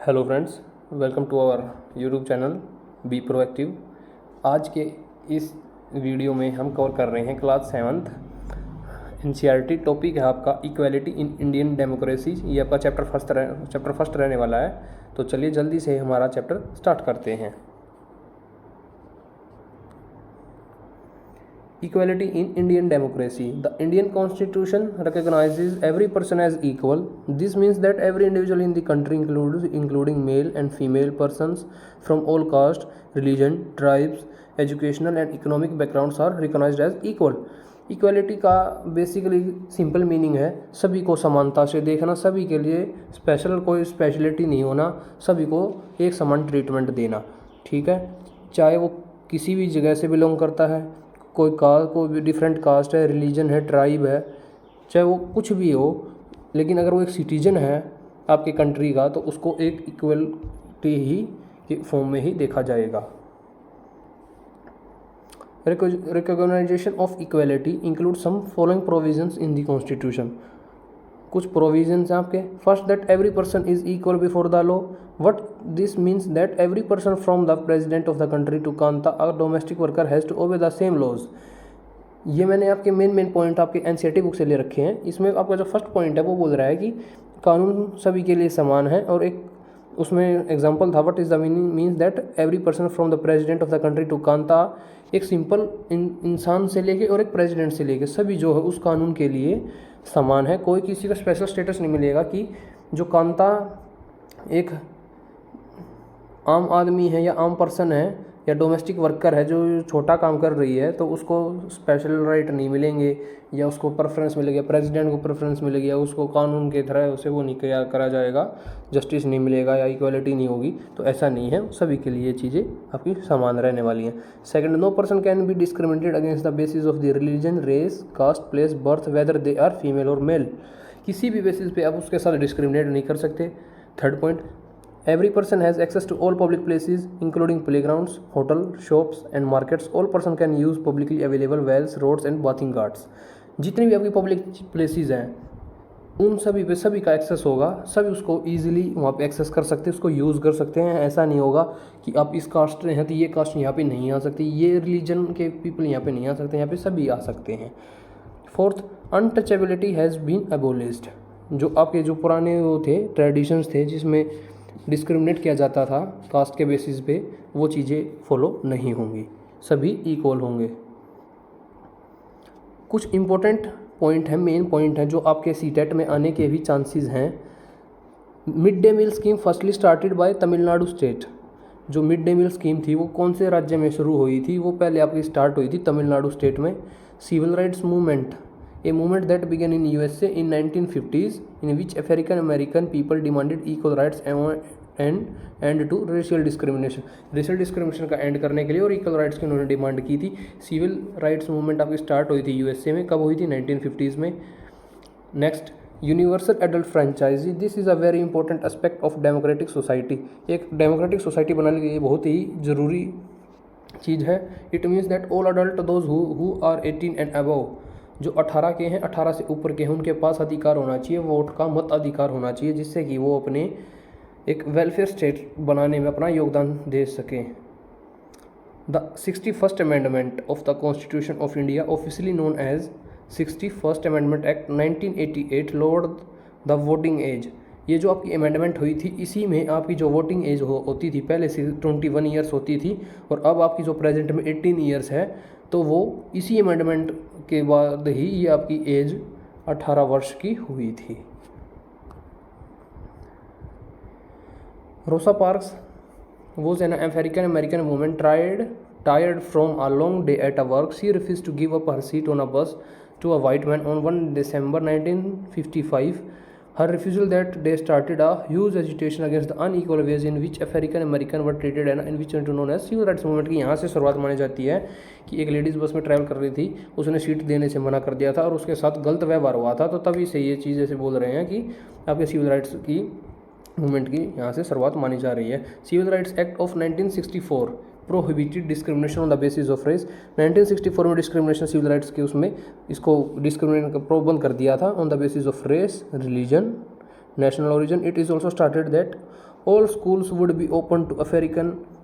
Hello friends, welcome to our YouTube channel be proactive. आज के इस वीडियो में हम कवर कर रहे हैं क्लास 7th एनसीईआरटी। टॉपिक है आपका इक्वालिटी इन इंडियन डेमोक्रेसी। ये आपका चैप्टर फर्स्ट रहने वाला है। तो चलिए जल्दी से हमारा चैप्टर स्टार्ट करते हैं। Equality in Indian democracy. The Indian Constitution recognizes every person as equal. This means that every individual in the country, including male and female persons from all caste, religion, tribes, educational and economic backgrounds, are recognized as equal. Equality का basically simple meaning है सभी को समानता से देखना, सभी के लिए कोई स्पेशलिटी नहीं होना, सभी को एक समान ट्रीटमेंट देना। ठीक है, चाहे वो किसी भी जगह से बिलोंग करता है, कोई भी डिफरेंट कास्ट है, रिलीजन है, ट्राइब है, चाहे वो कुछ भी हो, लेकिन अगर वो एक सिटीजन है आपके कंट्री का तो उसको एक इक्वलिटी ही के फॉर्म में ही देखा जाएगा। Recognisation of equality include some following provisions in the constitution. कुछ प्रोविजंस हैं आपके। First, that every person is equal before the law. What this means that every person from the president of the country to कांता और domestic worker has to obey the same laws. ये मैंने आपके main point आपके NCERT book से ले रखे हैं। इसमें आपका जो फर्स्ट पॉइंट है वो बोल रहा है कि कानून सभी के लिए समान है, और एक उसमें एग्जांपल था, what is the meaning means that every person from the president of the country to Kanta. एक सिंपल इंसान से लेके और एक प्रेजिडेंट से लेके सभी जो है उस कानून के लिए समान है। कोई किसी का स्पेशल स्टेटस नहीं मिलेगा कि जो कांता एक आम आदमी है या आम पर्सन है या डोमेस्टिक वर्कर है जो छोटा काम कर रही है तो उसको स्पेशल राइट नहीं मिलेंगे या उसको प्रेफरेंस मिलेगा, प्रेसिडेंट को प्रेफरेंस मिलेगी, या उसको कानून के तरह उसे वो नहीं करा जाएगा, जस्टिस नहीं मिलेगा या इक्वालिटी नहीं होगी। तो ऐसा नहीं है, सभी के लिए चीज़ें आपकी समान रहने वाली हैं। Second, no person can be discriminated against the basis of the religion, race, caste, place, birth, whether they are female और मेल। किसी भी बेसिस पे आप उसके साथ डिस्क्रिमिनेट नहीं कर सकते। Third point, every person has access to all public places including playgrounds, hotel, shops and markets. All person can use publicly available wells, roads and bathing ghats. जितनी भी आपकी पब्लिक प्लेसेस हैं उन सभी पे सभी का एक्सेस होगा, सभी उसको ईजिली वहाँ पे एक्सेस कर सकते हैं, उसको यूज़ कर सकते हैं। ऐसा नहीं होगा कि आप इस कास्ट में हैं तो ये कास्ट यहाँ पे नहीं आ सकती, ये रिलीजन के पीपल यहाँ पे नहीं आ सकते, यहाँ पे सभी आ सकते हैं। Fourth, untouchability has been abolished. जो आपके जो पुराने वो थे ट्रेडिशंस थे जिसमें डिस्क्रिमिनेट किया जाता था कास्ट के बेसिस पे, वो चीज़ें फॉलो नहीं होंगी, सभी इक्वल होंगे। कुछ इम्पोर्टेंट पॉइंट हैं, मेन पॉइंट हैं जो आपके सीटेट में आने के भी चांसेस हैं। Mid day meal scheme firstly started by Tamil Nadu state. जो मिड डे मील स्कीम थी वो कौन से राज्य में शुरू हुई थी? वो पहले आपकी स्टार्ट हुई थी तमिलनाडु स्टेट में। Civil rights movement, a movement that began in USA in 1950s in which African American people demanded equal rights and end to racial discrimination। Racial discrimination का एंड करने के लिए और इक्वल राइट्स की उन्होंने डिमांड की थी। सिविल राइट्स मूवमेंट आपकी स्टार्ट हुई थी यूएसए में। कब हुई थी? 1950s में। Next, universal adult franchise. This is a very important aspect of democratic society. एक डेमोक्रेटिक सोसाइटी बनाने के लिए बहुत ही ज़रूरी चीज़ है। It means that all adult those who are 18 and above, जो 18 के हैं, 18 से ऊपर के हैं, उनके पास अधिकार होना चाहिए, वोट का मत अधिकार होना चाहिए, जिससे कि वो अपने एक वेलफेयर स्टेट बनाने में अपना योगदान दे सकें। The 61st amendment of the constitution of India, officially known as 61st amendment act 1988, lowered the voting age. ये जो आपकी अमेंडमेंट हुई थी इसी में आपकी जो वोटिंग एज होती थी पहले से 21 ईयर्स होती थी, और अब आपकी जो प्रेजेंट में 18 ईयर्स है, तो वो इसी अमेंडमेंट के बाद ही ये आपकी एज 18 वर्ष की हुई थी। रोसा parks was an African American woman tired from a long day at work. She refused to give up her seat on a bus to a white man on 1 December 1955. Her refusal that day started a huge agitation against the unequal ways in which African American were treated and in which is known as civil rights movement की यहाँ से शुरुआत मानी जाती है कि एक ladies बस में ट्रैवल कर रही थी, उसने सीट देने से मना कर दिया था और उसके साथ गलत व्यवहार हुआ था, तो तभी से ये चीज़ ऐसे बोल रहे हैं कि आपके सिविल राइट्स की मूवमेंट की यहाँ से शुरुआत मानी जा रही है। Civil rights act of 1964 prohibited discrimination on the basis of race. 1964 में डिस्क्रिमिनेशन सिविल राइट्स के उसमें इसको डिस्क्रिमिनेट का प्रोबंध कर दिया था on the basis of race, religion, national origin. It is also stated that All schools would be open to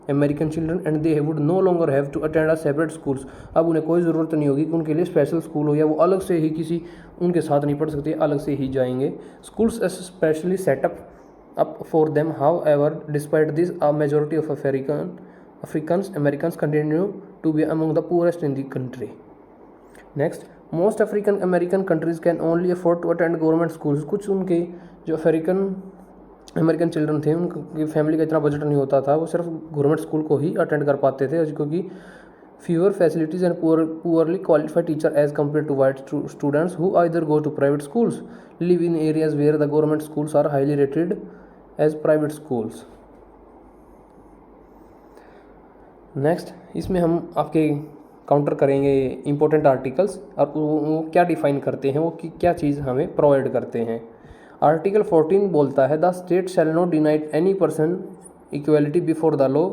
American children and they would no longer have to attend a separate schools. अब उन्हें कोई ज़रूरत नहीं होगी कि उनके लिए special school हो या वो अलग से ही किसी उनके साथ नहीं पढ़ सकते, अलग से ही जाएंगे. Schools especially set up for them. However, despite this, a majority of African Americans continue to be among the poorest in the country. Next, most African American countries can only afford to attend government schools. कुछ उनके जो American children थे उनकी family का इतना budget नहीं होता था, वो सिर्फ गवर्नमेंट स्कूल को ही अटेंड कर पाते थे क्योंकि fewer facilities and poorly qualified teacher as compared to white students who either go to private schools, live in areas where the government schools are highly rated as private schools. Next, इसमें हम आपके counter करेंगे important articles और वो क्या define करते हैं, वो क्या चीज़ हमें प्रोवाइड करते हैं. आर्टिकल 14 बोलता है the state shall not denied any person equality before the law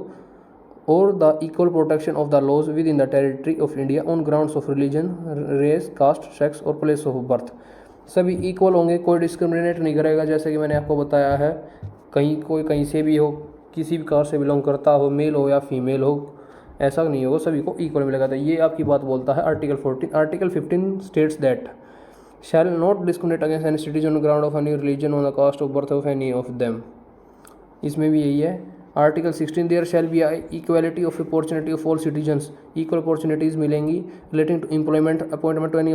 और the equal protection of the laws within the territory of India on grounds of religion, race, caste, sex और place of birth. सभी equal होंगे, कोई discriminate नहीं करेगा. जैसे कि मैंने आपको बताया है, कोई कहीं से भी हो, किसी भी कास्ट से बिलोंग करता हो, मेल हो या फीमेल हो, ऐसा नहीं होगा, सभी को इक्वल मिलेगा. तो ये आपकी बात बोलता है article 14. Article 15 states that shall not discriminate against any citizen on ground of any religion on the caste of birth of any of them. इसमें भी यही है. Article 16 there shall be equality of opportunity of all citizens, equal opportunities मिलेंगी relating to employment, appointment to any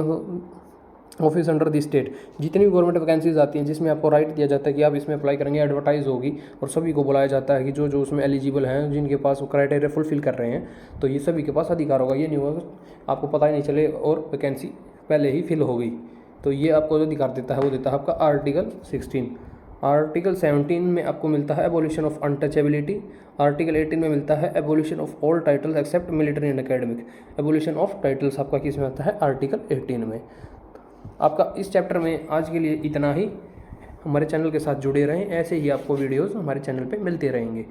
office under the state. जितनी भी government vacancies आती हैं जिसमें आपको राइट दिया जाता है कि आप इसमें अप्लाई करेंगे, एडवर्टाइज होगी और सभी को बुलाया जाता है कि जो जो उसमें एलिजिबल हैं, जिनके पास वो क्राइटेरिया फुलफिल कर रहे हैं, तो ये सभी के पास अधिकार होगा. ये नहीं होगा आपको पता ही नहीं चले और वैकेंसी पहले ही फिल हो गई. तो ये आपको जो अधिकार देता है वो देता है आपका आर्टिकल 16. आर्टिकल 17 में आपको मिलता है एबोलिशन ऑफ अनटचेबिलिटी. आर्टिकल 18 में मिलता है abolition of all titles except military and academic. Abolition of titles आपका किस में आता है? आर्टिकल 18 में. आपका इस चैप्टर में आज के लिए इतना ही. हमारे चैनल के साथ जुड़े रहें, ऐसे ही आपको वीडियोस हमारे चैनल पे मिलते रहेंगे.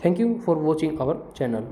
Thank you for watching our channel.